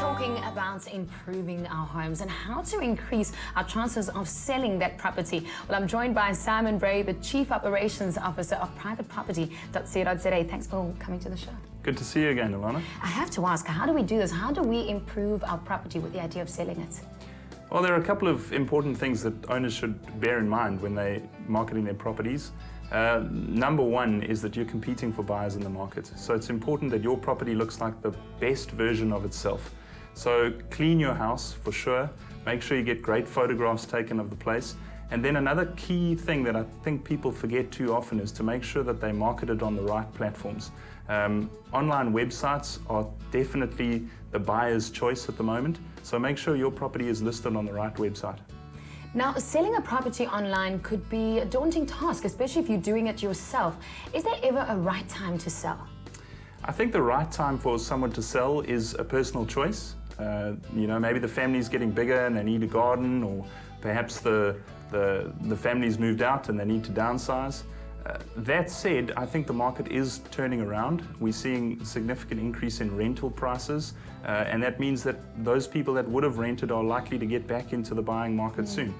talking about improving our homes and how to increase our chances of selling that property. Well, I'm joined by Simon Bray, the Chief Operations Officer of privateproperty.co.za. Thanks for coming to the show. Good to see you again, Elana. I have to ask, how do we do this? How do we improve our property with the idea of selling it? Well, there are a couple of important things that owners should bear in mind when they're marketing their properties. Number one is that you're competing for buyers in the market. So it's important that your property looks like the best version of itself. So clean your house for sure. Make sure you get great photographs taken of the place. And then another key thing that I think people forget too often is to make sure that they market it on the right platforms. Online websites are definitely the buyer's choice at the moment. So make sure your property is listed on the right website. Now, selling a property online could be a daunting task, especially if you're doing it yourself. Is there ever a right time to sell? I think the right time for someone to sell is a personal choice. Maybe the family's getting bigger and they need a garden, or perhaps the family's moved out and they need to downsize. That said, I think the market is turning around. We're seeing a significant increase in rental prices, and that means that those people that would have rented are likely to get back into the buying market soon.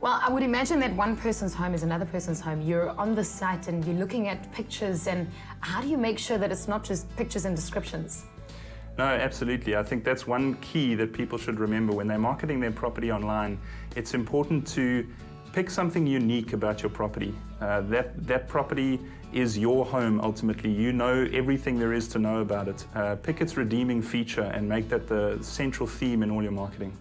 Well, I would imagine that one person's home is another person's home. You're on the site and you're looking at pictures, and how do you make sure that it's not just pictures and descriptions? No, absolutely. I think that's one key that people should remember when they're marketing their property online. It's important to pick something unique about your property. That property is your home ultimately. You know everything there is to know about it. Pick its redeeming feature and make that the central theme in all your marketing.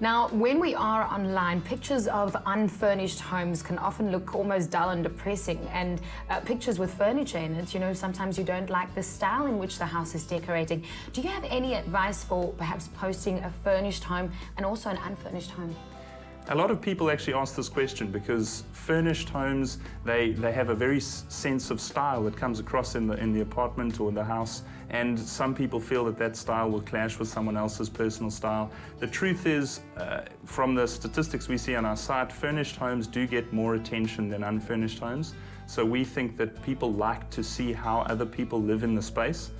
Now, when we are online, pictures of unfurnished homes can often look almost dull and depressing, and pictures with furniture in it, sometimes you don't like the style in which the house is decorating. Do you have any advice for perhaps posting a furnished home and also an unfurnished home? A lot of people actually ask this question because furnished homes, they have a very sense of style that comes across in the apartment or the house, and some people feel that style will clash with someone else's personal style. The truth is, from the statistics we see on our site, furnished homes do get more attention than unfurnished homes. So we think that people like to see how other people live in the space.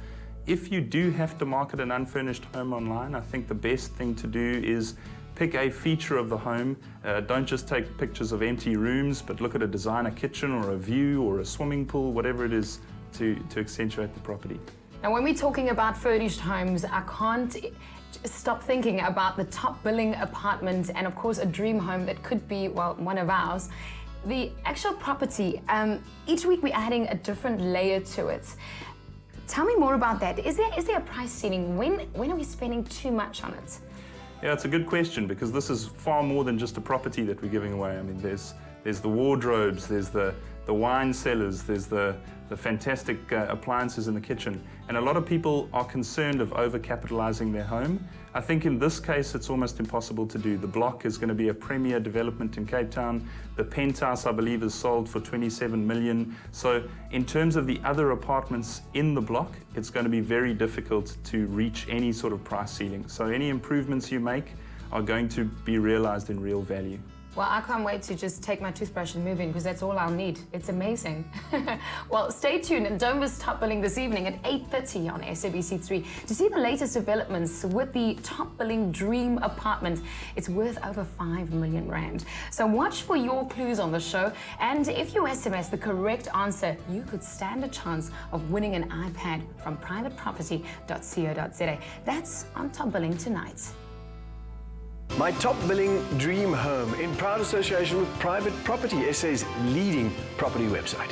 If you do have to market an unfurnished home online, I think the best thing to do is pick a feature of the home. Don't just take pictures of empty rooms, but look at a designer kitchen or a view or a swimming pool, whatever it is to accentuate the property. Now, when we're talking about furnished homes, I can't stop thinking about the top billing apartment and, of course, a dream home that could be, well, one of ours. The actual property, each week we're adding a different layer to it. Tell me more about that. Is there a price ceiling? When are we spending too much on it? Yeah, it's a good question because this is far more than just a property that we're giving away. I mean, there's the wardrobes, there's the wine cellars, there's the fantastic appliances in the kitchen. And a lot of people are concerned of overcapitalizing their home. I think in this case, it's almost impossible to do. The block is going to be a premier development in Cape Town. The penthouse, I believe, is sold for 27 million. So in terms of the other apartments in the block, it's going to be very difficult to reach any sort of price ceiling. So any improvements you make are going to be realized in real value. Well, I can't wait to just take my toothbrush and move in because that's all I'll need. It's amazing. Well, stay tuned and don't miss Top Billing this evening at 8:30 on SABC3 to see the latest developments with the Top Billing Dream Apartment. It's worth over 5 million rand. So watch for your clues on the show, and if you SMS the correct answer, you could stand a chance of winning an iPad from privateproperty.co.za. That's on Top Billing tonight. My top billing dream home in proud association with Private Property, SA's leading property website.